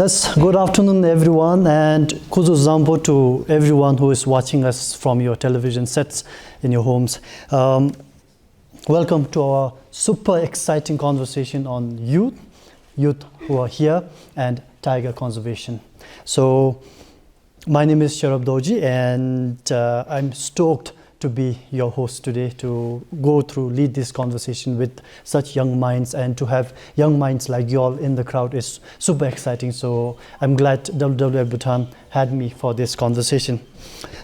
Thus, good afternoon everyone, and kuzu zambo to everyone who is watching us from your television sets in your homes. Welcome to our super exciting conversation on youth who are here, and tiger conservation. So, my name is Sharab Doji, and I'm stoked to be your host today to lead this conversation with such young minds, and to have young minds like you all in the crowd is super exciting. So I'm glad WWF Bhutan had me for this conversation.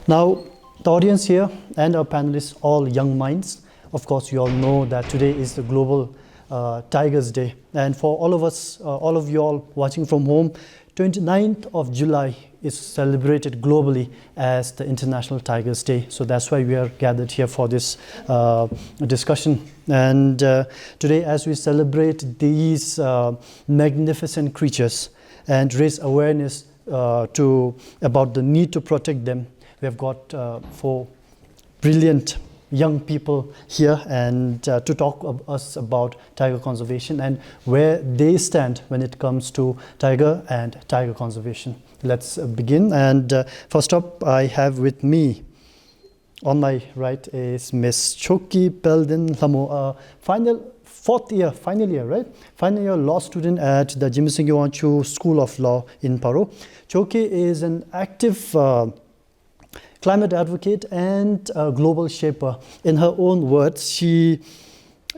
Now, the audience here and our panelists, all young minds. Of course, you all know that today is the Global Tigers Day, and for all of us, all of you all watching from home, 29th of July is celebrated globally as the International Tigers Day. So that's why we are gathered here for this discussion. And today, as we celebrate these magnificent creatures and raise awareness about the need to protect them, we have got 4 brilliant young people here and to talk us about tiger conservation and where they stand when it comes to tiger and tiger conservation. Let's begin. And first up, I have with me on my right is Miss Choki Peldin Lamo, final year law student at the Jimmy Wanchu School of Law in Paro. Choki is an active climate advocate and a global shaper. In her own words, she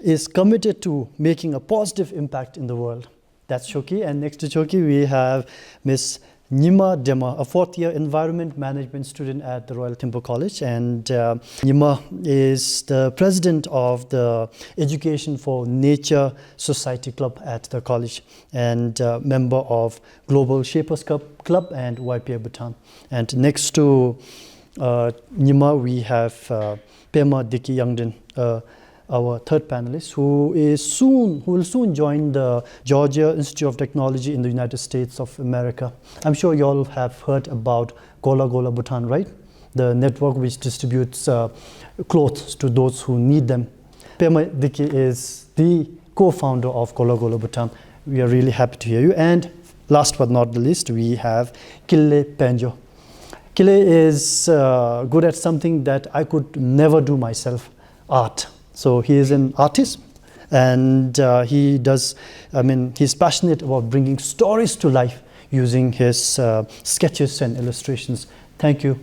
is committed to making a positive impact in the world. That's Choki. And next to Choki, we have Miss Nima Dema, a 4th-year environment management student at the Royal Timber College. And Nima is the president of the Education for Nature Society Club at the college, and member of Global Shapers Club and YPA Bhutan. And next to Nima, we have Pema Diki Yangden, our third panelist, who will soon join the Georgia Institute of Technology in the United States of America. I'm sure you all have heard about Gola Gola Bhutan, right? The network which distributes clothes to those who need them. Pema Diki is the co-founder of Gola Gola Bhutan. We are really happy to hear you. And last but not the least, we have Kille Penjo. Kille is good at something that I could never do myself, art. So he is an artist, and he's passionate about bringing stories to life using his sketches and illustrations. Thank you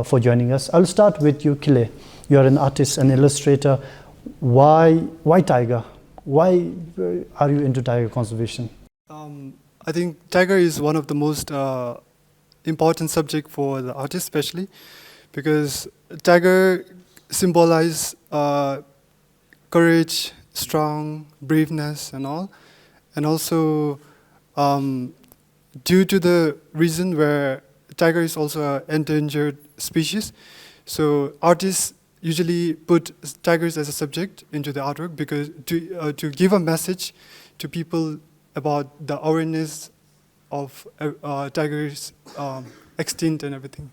for joining us. I'll start with you, Kille. You are an artist and illustrator. Why tiger? Why are you into tiger conservation? I think tiger is one of the most important subject for the artist, especially because tiger symbolize courage, strong, braveness, and all, and also due to the reason where tiger is also an endangered species, so artists usually put tigers as a subject into the artwork because to give a message to people about the awareness of tigers extinct and everything.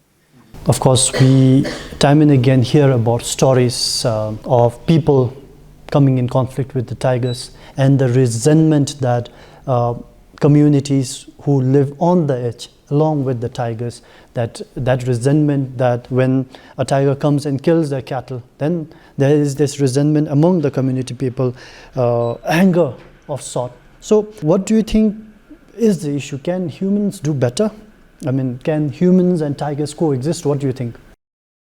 Of course, we time and again hear about stories of people coming in conflict with the tigers, and the resentment that communities who live on the edge along with the tigers, that resentment that when a tiger comes and kills their cattle, then there is this resentment among the community people, anger of sort. So what do you think is the issue? Can humans do better? I mean, can humans and tigers coexist? What do you think?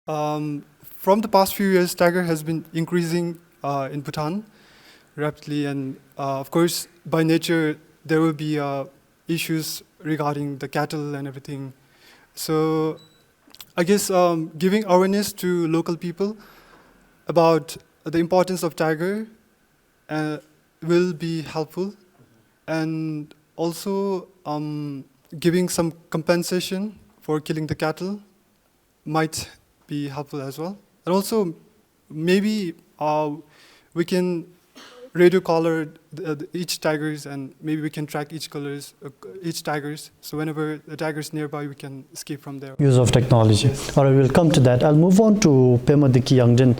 From the past few years, tiger has been increasing in Bhutan rapidly, and of course, by nature, there will be issues regarding the cattle and everything. So, I guess giving awareness to local people about the importance of tiger will be helpful, and also giving some compensation for killing the cattle might be helpful as well. And also, maybe we can radio collar each tigers, and maybe we can track each tigers. So whenever the tiger's nearby, we can escape from there. Use of technology. Yes. All right, we'll come to that. I'll move on to Pema Diki Yangden.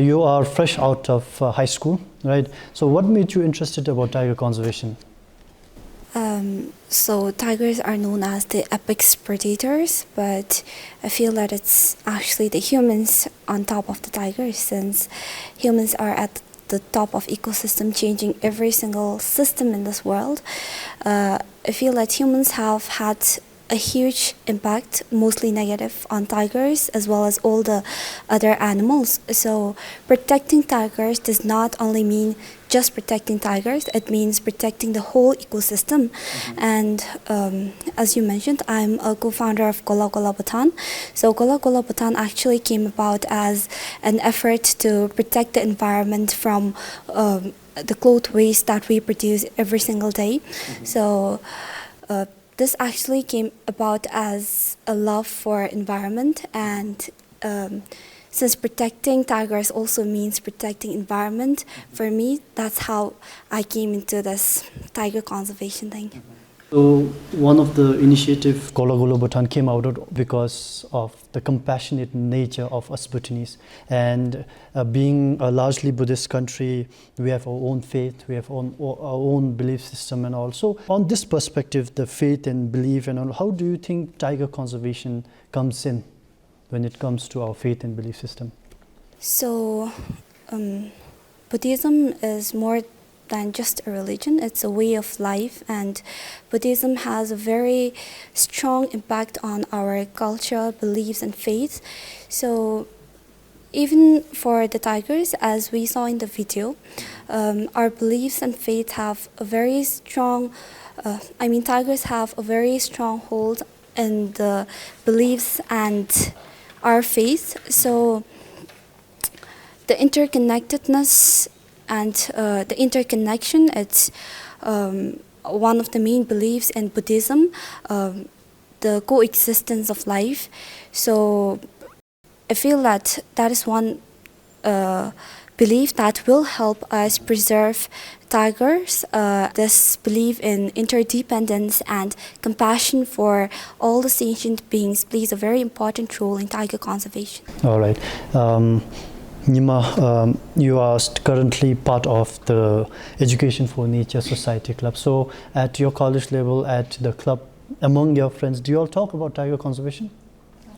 You are fresh out of high school, right? So what made you interested about tiger conservation? So tigers are known as the apex predators, but I feel that it's actually the humans on top of the tigers, since humans are at the top of ecosystem, changing every single system in this world. I feel that humans have had a huge impact, mostly negative, on tigers as well as all the other animals. So protecting tigers does not only mean just protecting tigers, it means protecting the whole ecosystem. And as you mentioned, I'm a co-founder of Gola Gola Bhutan. So Gola Gola Bhutan actually came about as an effort to protect the environment from the cloth waste that we produce every single day. So this actually came about as a love for environment, and since protecting tigers also means protecting environment, for me, that's how I came into this tiger conservation thing. So one of the initiative Gola Gola Bhutan came out of because of the compassionate nature of us Bhutanese, and being a largely Buddhist country, we have our own faith, we have our own belief system, and also on this perspective, the faith and belief and all, how do you think tiger conservation comes in when it comes to our faith and belief system? So Buddhism is more than just a religion, it's a way of life, and Buddhism has a very strong impact on our culture, beliefs, and faith. So even for the tigers, as we saw in the video, our beliefs and faith have a very strong, tigers have a very strong hold in the beliefs and our faith. So the interconnectedness and the interconnection, it's one of the main beliefs in Buddhism, the coexistence of life. So I feel that that is one belief that will help us preserve tigers. This belief in interdependence and compassion for all the sentient beings plays a very important role in tiger conservation. All right. Nima, you are currently part of the Education for Nature Society Club. So at your college level, at the club, among your friends, do you all talk about tiger conservation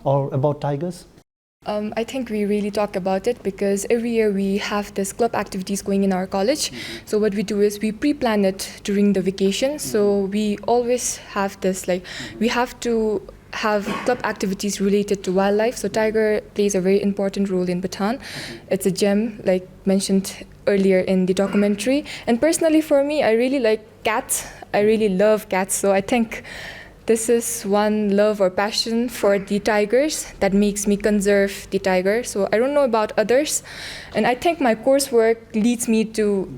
or about tigers? I think we really talk about it because every year we have this club activities going in our college. So what we do is we pre-plan it during the vacation. So we always have this, like, we have to have club activities related to wildlife. So tiger plays a very important role in Bhutan. It's a gem, like mentioned earlier in the documentary. And personally for me, I really like cats. I really love cats. So I think this is one love or passion for the tigers that makes me conserve the tiger. So I don't know about others. And I think my coursework leads me to,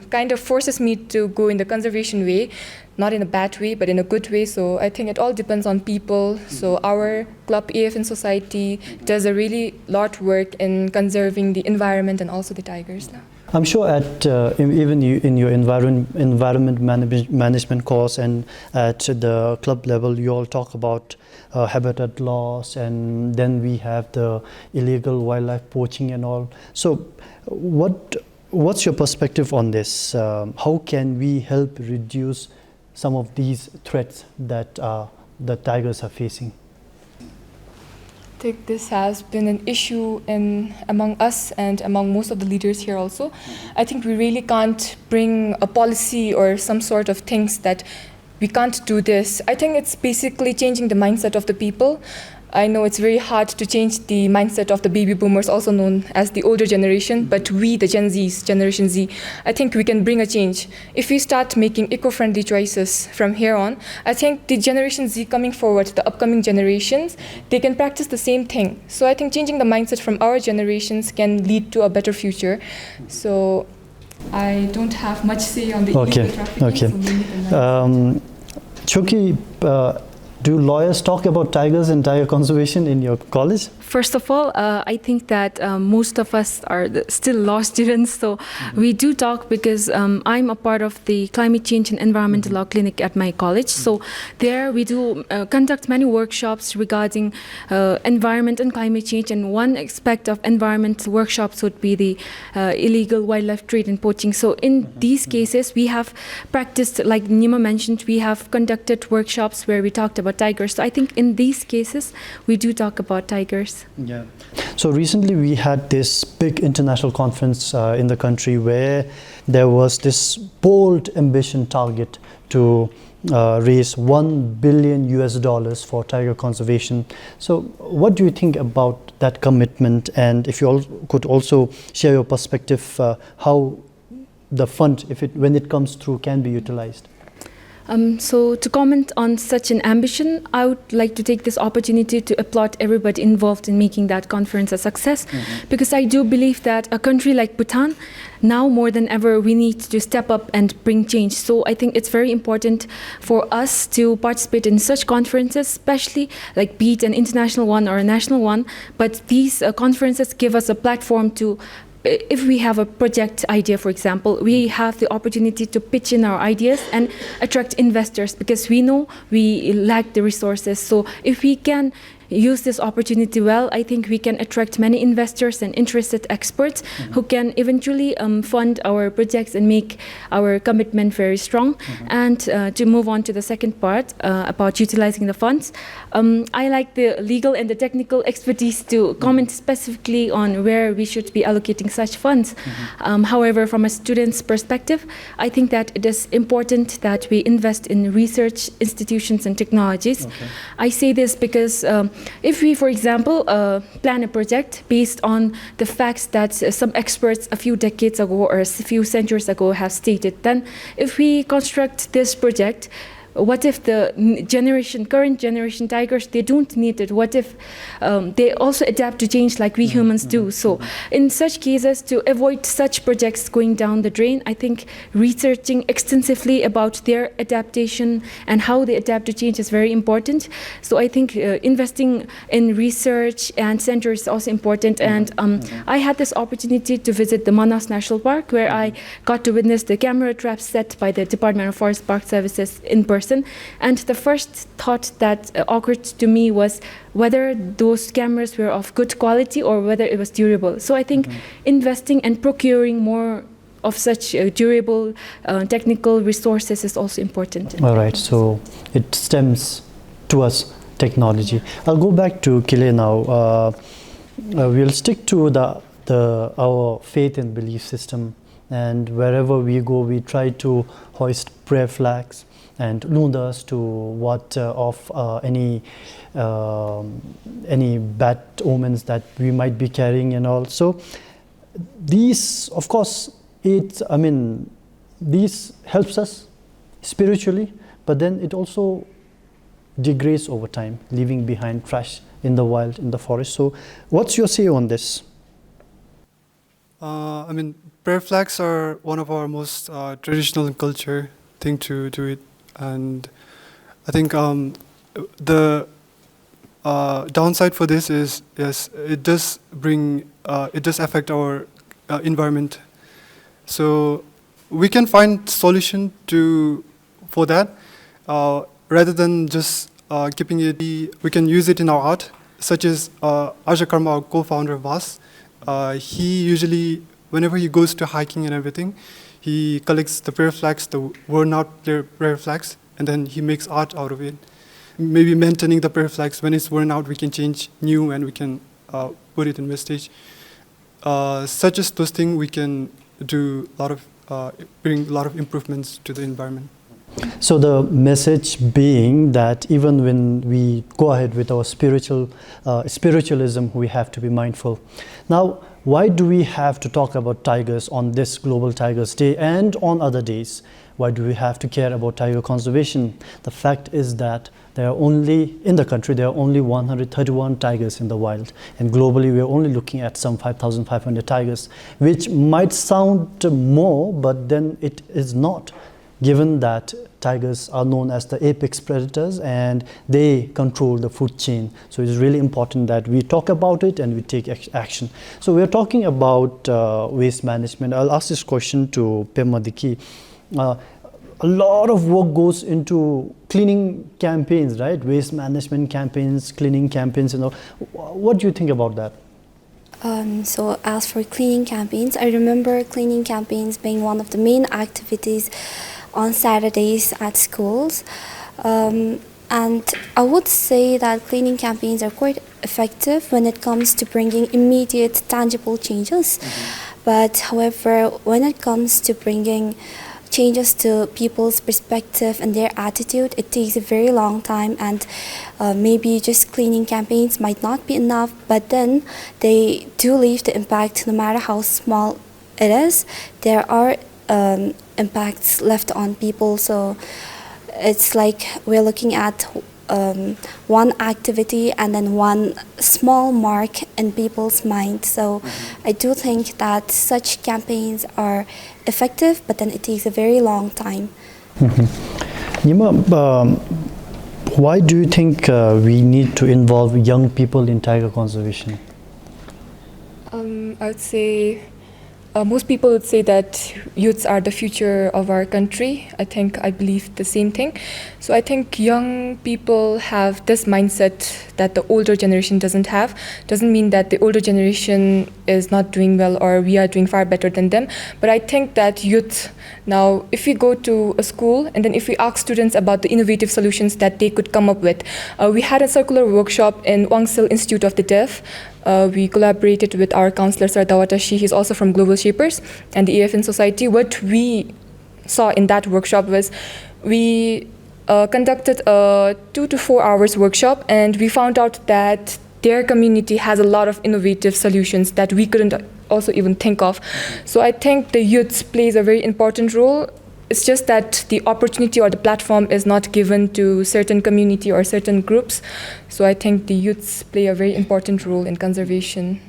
kind of forces me to go in the conservation way. Not in a bad way, but in a good way. So I think it all depends on people. So our club, AFN Society, does a really lot work in conserving the environment and also the tigers now. I'm sure at even you, in your environment management course and at the club level, you all talk about habitat loss, and then we have the illegal wildlife poaching and all. So what's your perspective on this? How can we help reduce some of these threats that the tigers are facing? I think this has been an issue among us and among most of the leaders here also. I think we really can't bring a policy or some sort of things that we can't do this. I think it's basically changing the mindset of the people. I know it's very hard to change the mindset of the baby boomers, also known as the older generation, but we, the Gen Zs, Generation Z, I think we can bring a change. If we start making eco-friendly choices from here on, I think the Generation Z coming forward, the upcoming generations, they can practice the same thing. So I think changing the mindset from our generations can lead to a better future. So I don't have much say on the illegal trafficking. Okay. Choki, Do lawyers talk about tigers and tiger conservation in your college? First of all, I think that most of us are still law students, so we do talk because I'm a part of the Climate Change and Environmental Law Clinic at my college. So there we do conduct many workshops regarding environment and climate change, and one aspect of environment workshops would be the illegal wildlife trade and poaching. So in these cases, we have practiced, like Nima mentioned, we have conducted workshops where we talked about tigers. So I think in these cases, we do talk about tigers. Yeah. So recently we had this big international conference in the country where there was this bold ambition target to raise $1 billion US for tiger conservation. So what do you think about that commitment? And if you could also share your perspective, how the fund, when it comes through, can be utilized? So to comment on such an ambition, I would like to take this opportunity to applaud everybody involved in making that conference a success, because I do believe that a country like Bhutan, now more than ever, we need to step up and bring change. So I think it's very important for us to participate in such conferences, especially like be it an international one or a national one, but these conferences give us a platform to, if we have a project idea, for example, we have the opportunity to pitch in our ideas and attract investors, because we know we lack the resources. So if we can use this opportunity well, I think we can attract many investors and interested experts who can eventually fund our projects and make our commitment very strong. And to move on to the second part about utilizing the funds, I like the legal and the technical expertise to comment specifically on where we should be allocating such funds. However, from a student's perspective, I think that it is important that we invest in research institutions and technologies. I say this because if we, for example, plan a project based on the facts that some experts a few decades ago or a few centuries ago have stated, then if we construct this project, what if the current generation tigers, they don't need it? What if they also adapt to change like we humans do? So in such cases, to avoid such projects going down the drain, I think researching extensively about their adaptation and how they adapt to change is very important. So I think investing in research and centers is also important. And I had this opportunity to visit the Manas National Park, where I got to witness the camera traps set by the Department of Forest Park Services in person. And the first thought that occurred to me was whether those cameras were of good quality or whether it was durable. So I think investing and procuring more of such durable technical resources is also important. All right, so it stems towards technology. I'll go back to Kile now. We'll stick to our faith and belief system, and wherever we go, we try to hoist prayer flags and lundas to what of any bad omens that we might be carrying and all. So these, of course, these helps us spiritually, but then it also degrades over time, leaving behind trash in the wild, in the forest. So what's your say on this? Prayer flags are one of our most traditional culture thing to do it. And I think the downside for this is, yes, it does affect our environment. So we can find solution for that rather than just keeping it. We can use it in our art, such as Aja Karma, our co-founder of VAS. He usually, whenever he goes to hiking and everything, he collects the prayer flags, the worn-out prayer flags, and then he makes art out of it. Maybe maintaining the prayer flags. When it's worn out, we can change new and we can put it in vestige. Such as those things, we can do bring a lot of improvements to the environment. So the message being that even when we go ahead with our spiritualism, we have to be mindful. Now, why do we have to talk about tigers on this Global Tigers Day and on other days? Why do we have to care about tiger conservation? The fact is that in the country, there are only 131 tigers in the wild. And globally, we are only looking at some 5,500 tigers, which might sound more, but then it is not. given that tigers are known as the apex predators and they control the food chain. So it's really important that we talk about it and we take action. So we're talking about waste management. I'll ask this question to Pemadiki. A lot of work goes into cleaning campaigns, right? Waste management campaigns, cleaning campaigns, What do you think about that? So as for cleaning campaigns, I remember cleaning campaigns being one of the main activities on Saturdays at schools. And I would say that cleaning campaigns are quite effective when it comes to bringing immediate, tangible changes. But however, when it comes to bringing changes to people's perspective and their attitude, it takes a very long time, and maybe just cleaning campaigns might not be enough, but then they do leave the impact no matter how small it is. There are impacts left on people, so it's like we're looking at one activity and then one small mark in people's mind. So I do think that such campaigns are effective, but then it takes a very long time. Nima, why do you think we need to involve young people in tiger conservation? I would say most people would say that youths are the future of our country. I believe the same thing. So I think young people have this mindset that the older generation doesn't have. Doesn't mean that the older generation is not doing well or we are doing far better than them. But I think that youth, now if we go to a school and then if we ask students about the innovative solutions that they could come up with. We had a circular workshop in Wangsil Institute of the Deaf. We collaborated with our counselor, Sir Dawatashi. He's also from Global Shapers and the AFN Society. What we saw in that workshop was we conducted a 2 to 4 hours workshop, and we found out that their community has a lot of innovative solutions that we couldn't also even think of. So I think the youth plays a very important role. It's just that the opportunity or the platform is not given to certain community or certain groups. So I think the youths play a very important role in conservation.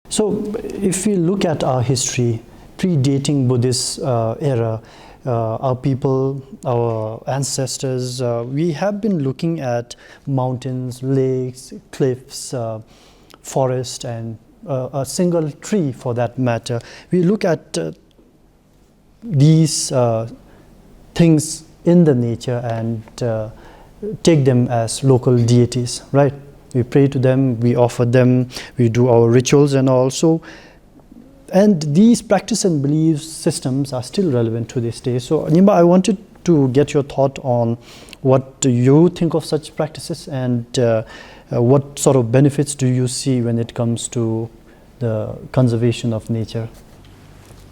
So if we look at our history, predating Buddhist era, our people, our ancestors, we have been looking at mountains, lakes, cliffs, forest, and a single tree for that matter. We look at these things in the nature and take them as local deities, right? We pray to them, we offer them, we do our rituals and also. And these practice and belief systems are still relevant to this day. So Nima, I wanted to get your thought on what do you think of such practices and what sort of benefits do you see when it comes to the conservation of nature?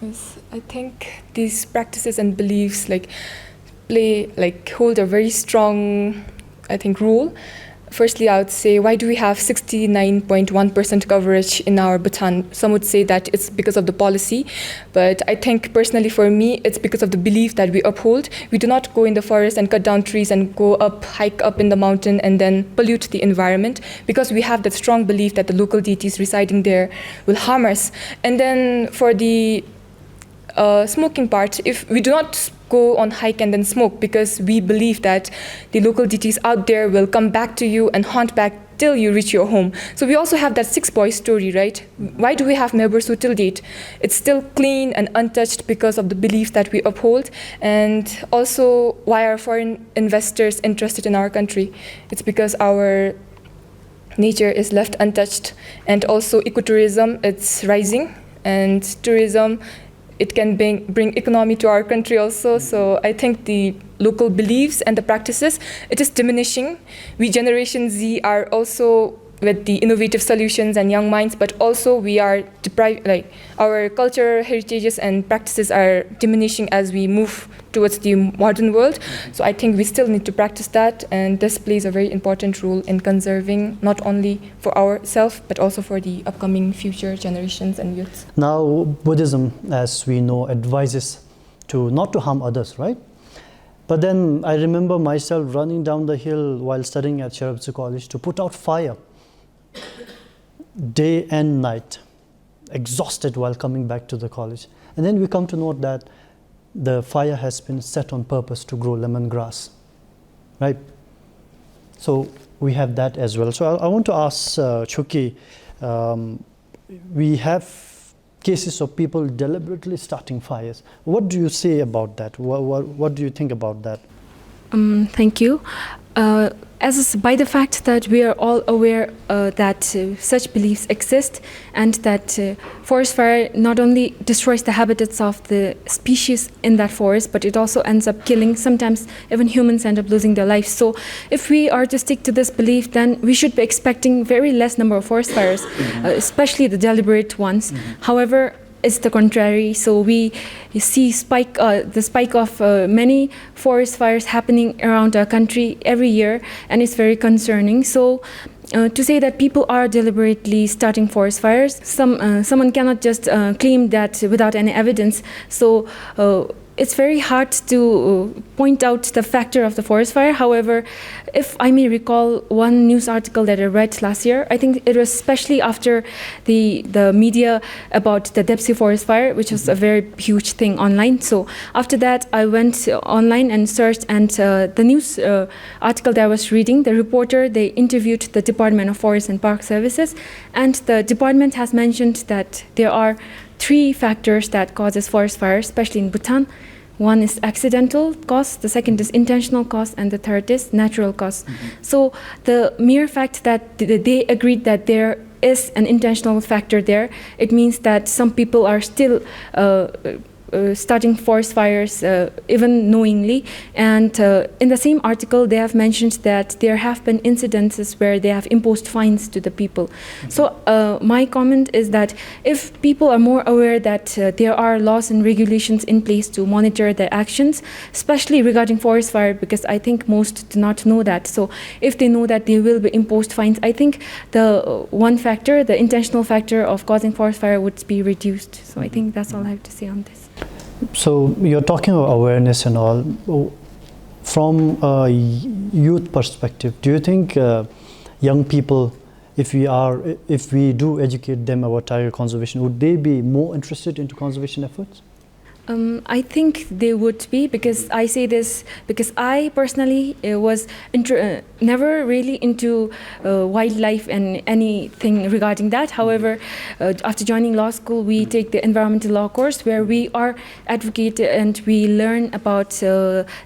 Yes, I think these practices and beliefs hold a very strong, role. Firstly, I would say, why do we have 69.1% coverage in our Bhutan? Some would say that it's because of the policy, but I think personally for me, it's because of the belief that we uphold. We do not go in the forest and cut down trees and go up, hike up in the mountain and then pollute the environment, because we have that strong belief that the local deities residing there will harm us. And then for the smoking part, if we do not go on hike and then smoke, because we believe that the local deities out there will come back to you and haunt back till you reach your home. So we also have that 6 boys story, right? Why do we have Mebersu till date? It's still clean and untouched because of the beliefs that we uphold. And also, why are foreign investors interested in our country? It's because our nature is left untouched. And also ecotourism, it's rising, and tourism, it can bring economy to our country also. So I think the local beliefs and the practices, it is diminishing. We Generation Z are also with the innovative solutions and young minds, but also we are deprived, our culture, heritages and practices are diminishing as we move towards the modern world. So I think we still need to practice that, and this plays a very important role in conserving, not only for ourselves, but also for the upcoming future generations and youth. Now, Buddhism, as we know, advises to not to harm others, right? But then I remember myself running down the hill while studying at Sharabtsu College to put out fire, day and night, exhausted while coming back to the college. And then we come to note that the fire has been set on purpose to grow lemongrass, right? So we have that as well. So I want to ask Choki, we have cases of people deliberately starting fires. What do you say about that? What do you think about that? Thank you. By the fact that we are all aware that such beliefs exist, and that forest fire not only destroys the habitats of the species in that forest, but it also ends up killing. Sometimes even humans end up losing their lives. So if we are to stick to this belief, then we should be expecting very less number of forest fires, especially the deliberate ones. However, it's the contrary. So we see the spike of many forest fires happening around our country every year, and it's very concerning. So to say that people are deliberately starting forest fires, someone cannot just claim that without any evidence. So it's very hard to point out the factor of the forest fire. However, if I may recall one news article that I read last year, I think it was especially after the media about the Depsi forest fire, which was a very huge thing online. So after that, I went online and searched, and the news article that I was reading, the reporter, they interviewed the Department of Forest and Park Services, and the department has mentioned that there are 3 factors that causes forest fire, especially in Bhutan. One is accidental cause, the second is intentional cause, and the third is natural cause. So the mere fact that they agreed that there is an intentional factor there, it means that some people are still starting forest fires even knowingly. And in the same article, they have mentioned that there have been incidences where they have imposed fines to the people. So my comment is that if people are more aware that there are laws and regulations in place to monitor their actions, especially regarding forest fire, because I think most do not know that. So if they know that they will be imposed fines, I think the one factor, the intentional factor of causing forest fire, would be reduced. So I think that's all I have to say on this. So you're talking about awareness and all. From a youth perspective, do you think young people, if we do educate them about tiger conservation, would they be more interested into conservation efforts? I think they would be, because I say this because I personally was never really into wildlife and anything regarding that. However, after joining law school, we take the environmental law course where we are advocate and we learn about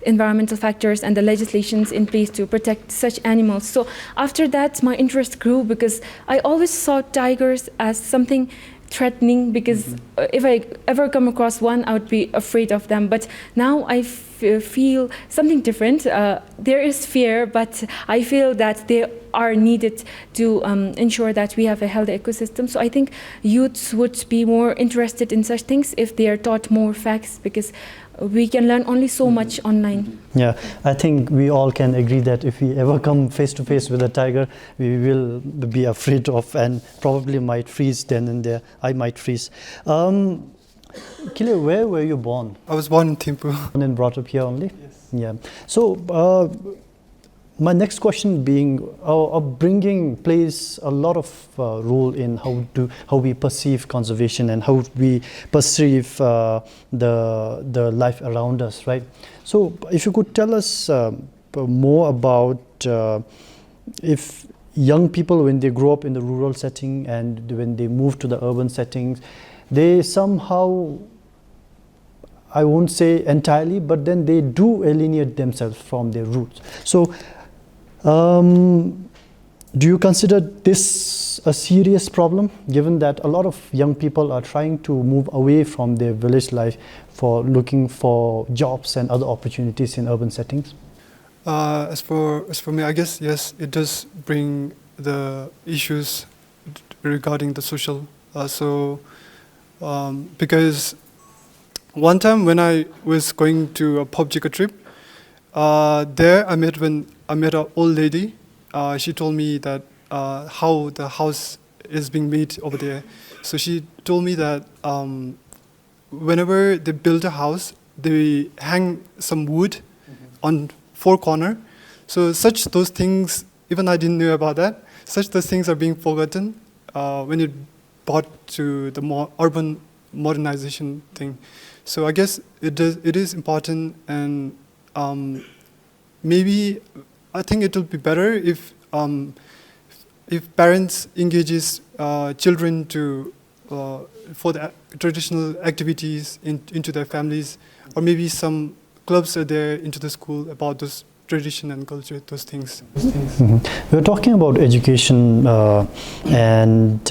environmental factors and the legislations in place to protect such animals. So after that, my interest grew because I always saw tigers as something threatening, because if I ever come across one, I would be afraid of them. But now I feel something different. There is fear, but I feel that they are needed to ensure that we have a healthy ecosystem. So I think youths would be more interested in such things if they are taught more facts, because we can learn only so much online. Yeah, I think we all can agree that if we ever come face to face with a tiger, we will be afraid of and probably might freeze then and there. I might freeze. Kile, where were you born? I was born in Thimphu. And brought up here only? Yes. Yeah. So my next question being, upbringing plays a lot of role in how we perceive conservation and how we perceive the life around us, right? So if you could tell us more about if young people, when they grow up in the rural setting and when they move to the urban settings, they somehow, I won't say entirely, but then they do alienate themselves from their roots. So do you consider this a serious problem, given that a lot of young people are trying to move away from their village life for looking for jobs and other opportunities in urban settings? As for me, I guess yes, it does bring the issues regarding the social. Because one time when I was going to a PUBG trip, there I met an old lady. She told me that how the house is being made over there. So she told me that whenever they build a house, they hang some wood on 4 corners. So those things, even I didn't know about that. Those things are being forgotten when it brought to the more urban modernization thing. So I guess it is important, and maybe I think it will be better if parents engages children to for the traditional activities into their families, or maybe some clubs are there into the school about those tradition and culture, those things. We're talking about education and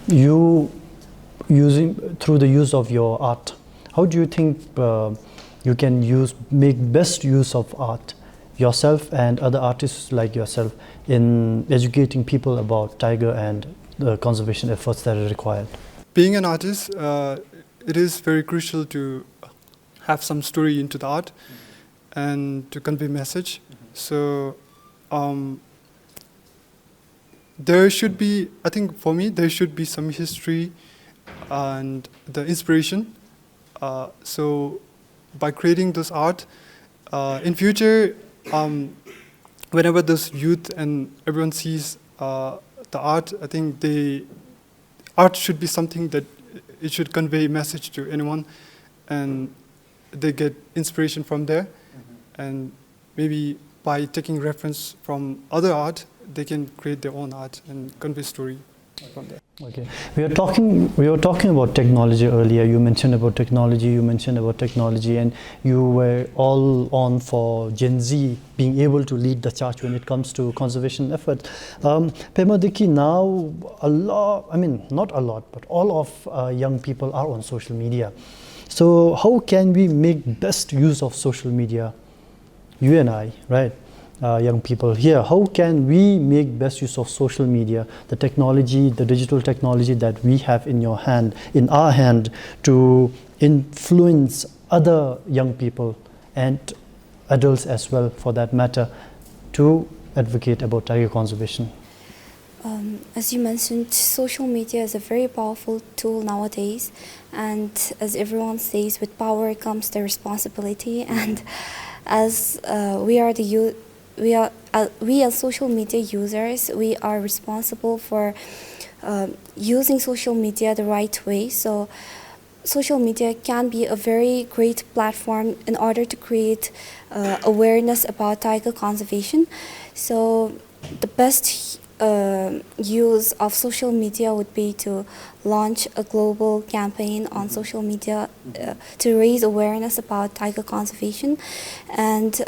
you using through the use of your art. How do you think you can make best use of art, yourself and other artists like yourself, in educating people about tiger and the conservation efforts that are required? Being an artist, it is very crucial to have some story into the art and to convey message. So there should be, I think for me, there should be some history and the inspiration. So by creating this art, in future, whenever this youth and everyone sees the art, I think art should be something that it should convey message to anyone, and they get inspiration from there. And maybe by taking reference from other art, they can create their own art and convey story from there. Okay, we were talking about technology earlier. You mentioned about technology, and you were all on for Gen Z being able to lead the charge when it comes to conservation efforts. Pemadiki, now not a lot, but all of young people are on social media. So how can we make best use of social media? You and I, right? Young people here, how can we make best use of social media, the technology, the digital technology that we have in our hand, to influence other young people and adults as well, for that matter, to advocate about tiger conservation? As you mentioned, social media is a very powerful tool nowadays, and as everyone says, with power comes the responsibility. And as we as social media users, we are responsible for using social media the right way. So social media can be a very great platform in order to create awareness about tiger conservation. So the best use of social media would be to launch a global campaign on social media to raise awareness about tiger conservation, and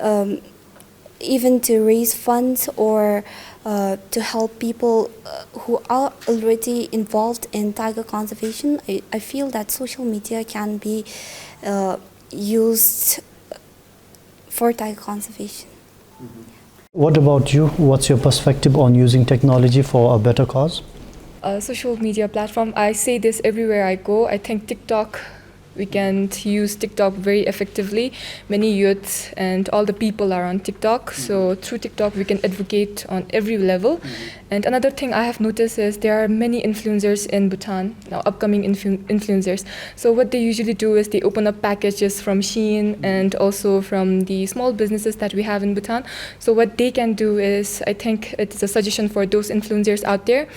even to raise funds or to help people who are already involved in tiger conservation. I feel that social media can be used for tiger conservation. What about you? What's your perspective on using technology for a better cause? Social media platform, I say this everywhere I go. I think TikTok, we can use TikTok very effectively. Many youths and all the people are on TikTok. So through TikTok, we can advocate on every level. And another thing I have noticed is there are many influencers in Bhutan, now upcoming influencers. So what they usually do is they open up packages from Shein and also from the small businesses that we have in Bhutan. So what they can do is, I think it's a suggestion for those influencers out there,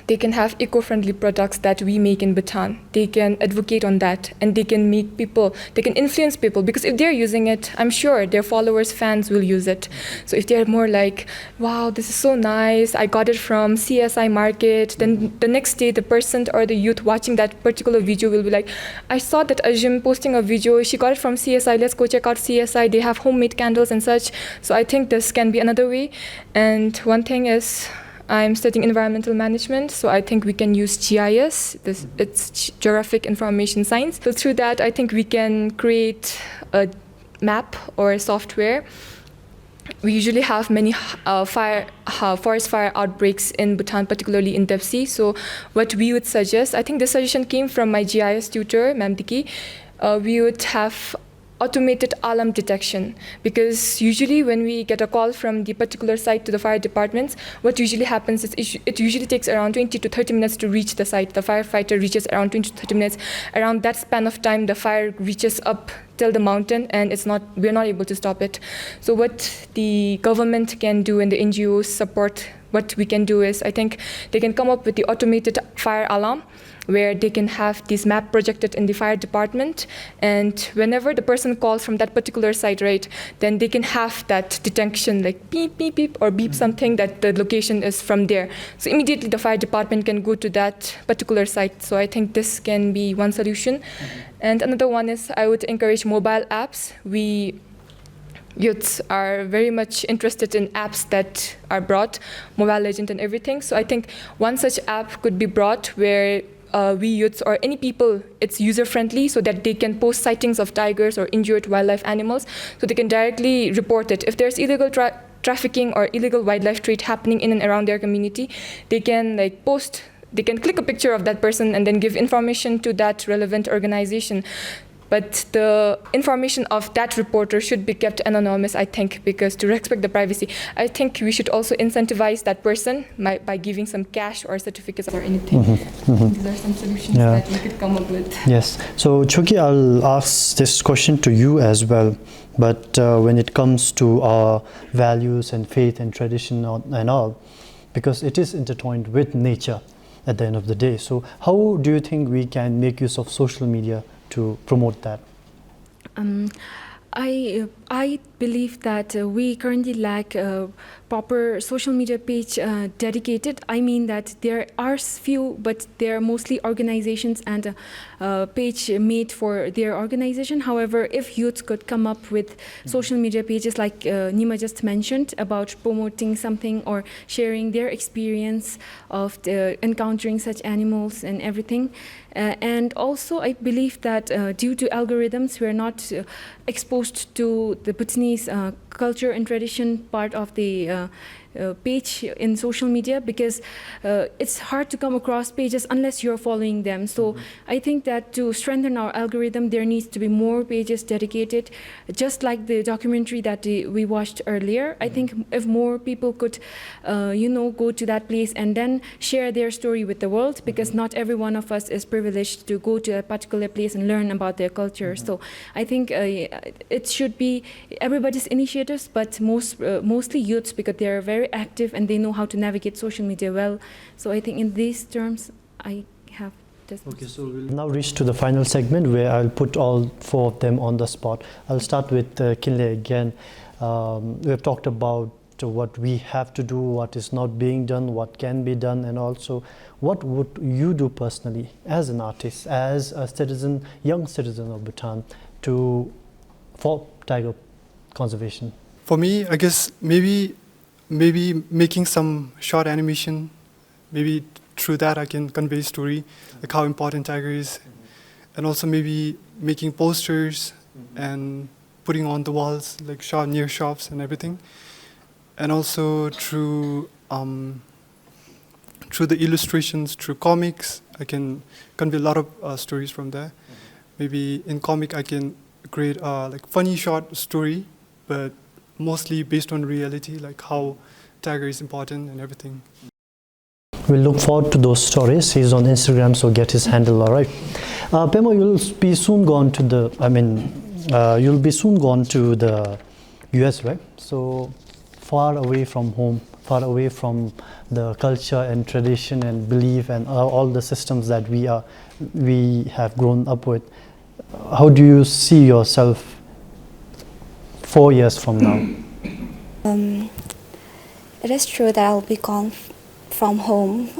they can have eco-friendly products that we make in Bhutan. They can advocate on that, and they can make people, they can influence people, because if they're using it, I'm sure their followers, fans will use it. So if they're more like, wow, this is so nice, I got it from CSI market, then the next day the person or the youth watching that particular video will be like, I saw that Ajim posting a video, she got it from CSI, let's go check out CSI, they have homemade candles and such. So I think this can be another way. And one thing is, I'm studying environmental management, so I think we can use GIS, it's Geographic Information Science. So through that, I think we can create a map or a software. We usually have many forest fire outbreaks in Bhutan, particularly in Depsi. So what we would suggest, I think this suggestion came from my GIS tutor, Ma'am Diki, we would have automated alarm detection, because usually when we get a call from the particular site to the fire departments, what usually happens is it usually takes around 20 to 30 minutes to reach the site. The firefighter reaches around 20 to 30 minutes. Around that span of time, the fire reaches up till the mountain, and we're not able to stop it. So what the government can do and the NGOs support, what we can do is, I think they can come up with the automated fire alarm, where they can have this map projected in the fire department, and whenever the person calls from that particular site, right, then they can have that detection, like beep, beep, beep, or beep something that the location is from there. So immediately the fire department can go to that particular site. So I think this can be one solution. And another one is, I would encourage mobile apps. We youths are very much interested in apps that are brought, Mobile Legend and everything. So I think one such app could be brought where we youths or any people, it's user-friendly, so that they can post sightings of tigers or injured wildlife animals, so they can directly report it. If there's illegal trafficking or illegal wildlife trade happening in and around their community, they can they can click a picture of that person and then give information to that relevant organization. But the information of that reporter should be kept anonymous, I think, because to respect the privacy. I think we should also incentivize that person by giving some cash or certificates or anything. These are some solutions that we could come up with. Yes. So, Choki, I'll ask this question to you as well. But when it comes to our values and faith and tradition and all, because it is intertwined with nature at the end of the day. So, how do you think we can make use of social media to promote that? I believe that we currently lack a proper social media page dedicated. I mean that there are few, but they are mostly organizations and a page made for their organization. However, if youth could come up with social media pages like Nima just mentioned about promoting something or sharing their experience of encountering such animals and everything. And also, I believe that due to algorithms, we are not exposed to the Bhutanese culture and tradition part of the page in social media, because it's hard to come across pages unless you're following them. So I think that to strengthen our algorithm, there needs to be more pages dedicated, just like the documentary that we watched earlier. I think if more people could, go to that place and then share their story with the world, because not every one of us is privileged to go to a particular place and learn about their culture. So I think it should be everybody's initiatives, but mostly youths, because they're very active and they know how to navigate social media well. So I think in these terms, I have this. Okay, so we'll now reach to the final segment where I'll put all four of them on the spot. I'll start with Kinle again. We have talked about what we have to do, what is not being done, what can be done, and also what would you do personally as an artist, as a citizen, young citizen of Bhutan, for tiger conservation? For me, I guess maybe making some short animation, maybe through that I can convey story, like how important tiger is, and also maybe making posters and putting on the walls, like near shops and everything, and also through the illustrations, through comics, I can convey a lot of stories from there. Maybe in comic I can create like funny short story, but mostly based on reality, like how tiger is important and everything. We'll look forward to those stories. He's on Instagram, so get his handle, all right. Pemo, you'll be soon gone to the US, right? So far away from home, far away from the culture and tradition and belief and all the systems that we have grown up with. How do you see yourself 4 years from now? It is true that I'll be gone from home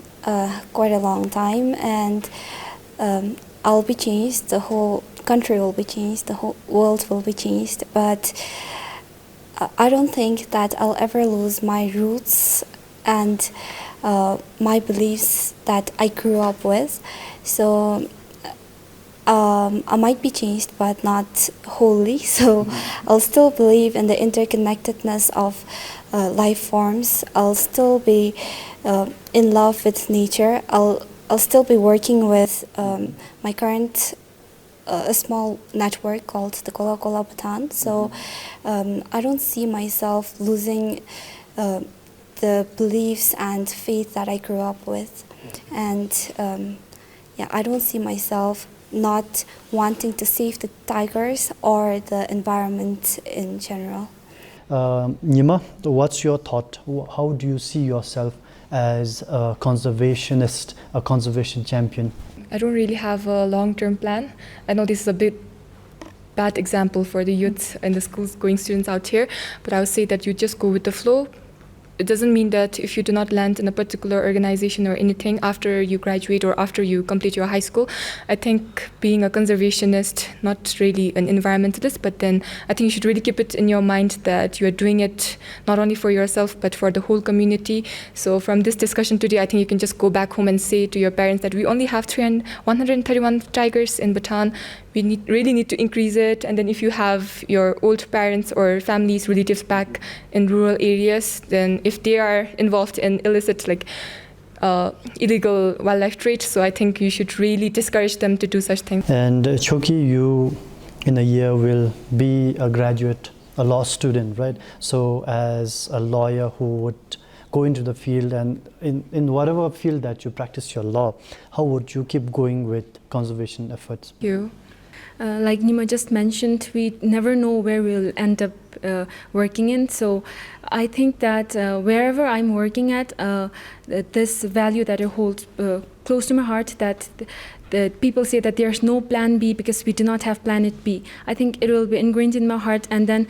quite a long time, and I'll be changed, the whole country will be changed, the whole world will be changed, but I don't think that I'll ever lose my roots and my beliefs that I grew up with. So I might be changed, but not wholly. So I'll still believe in the interconnectedness of life forms. I'll still be in love with nature. I'll still be working with my current a small network called the Kola Kola Bhutan. So I don't see myself losing the beliefs and faith that I grew up with, and I don't see myself not wanting to save the tigers or the environment in general. Nima, what's your thought? How do you see yourself as a conservationist, a conservation champion? I don't really have a long-term plan. I know this is a bit bad example for the youth and the schools going students out here, but I would say that you just go with the flow. It doesn't mean that if you do not land in a particular organization or anything after you graduate or after you complete your high school. I think being a conservationist, not really an environmentalist, but then I think you should really keep it in your mind that you are doing it not only for yourself but for the whole community. So from this discussion today, I think you can just go back home and say to your parents that we only have 131 tigers in Bhutan. We really need to increase it. And then if you have your old parents or families, relatives back in rural areas, then if they are involved in illicit, illegal wildlife trade, so I think you should really discourage them to do such things. And Choki, you in a year will be a graduate, a law student, right? So as a lawyer who would go into the field and in whatever field that you practice your law, how would you keep going with conservation efforts? Thank you. Like Nima just mentioned, we never know where we'll end up working in. So I think that wherever I'm working at, this value that I hold close to my heart, that people say that there's no plan B because we do not have planet B. I think it will be ingrained in my heart. And then,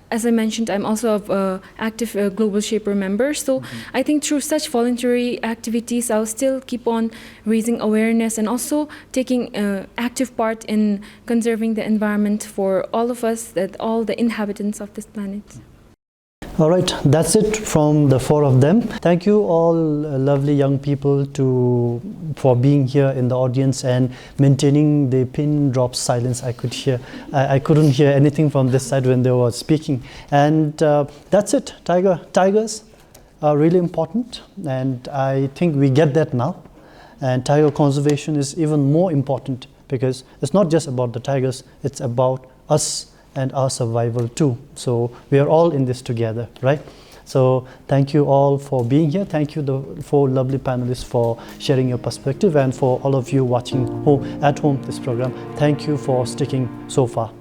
as I mentioned, I'm also an active Global Shaper member. So I think through such voluntary activities, I'll still keep on raising awareness and also taking active part in conserving the environment for all of us, all the inhabitants of this planet. All right, that's it from the four of them. Thank you all lovely young people for being here in the audience and maintaining the pin drop silence. I couldn't hear anything from this side when they were speaking. And that's it. Tigers are really important, and I think we get that now. And tiger conservation is even more important because it's not just about the tigers, it's about us and our survival too. So we are all in this together, right? So thank you all for being here. Thank you the four lovely panelists for sharing your perspective, and for all of you watching at home this program, thank you for sticking so far.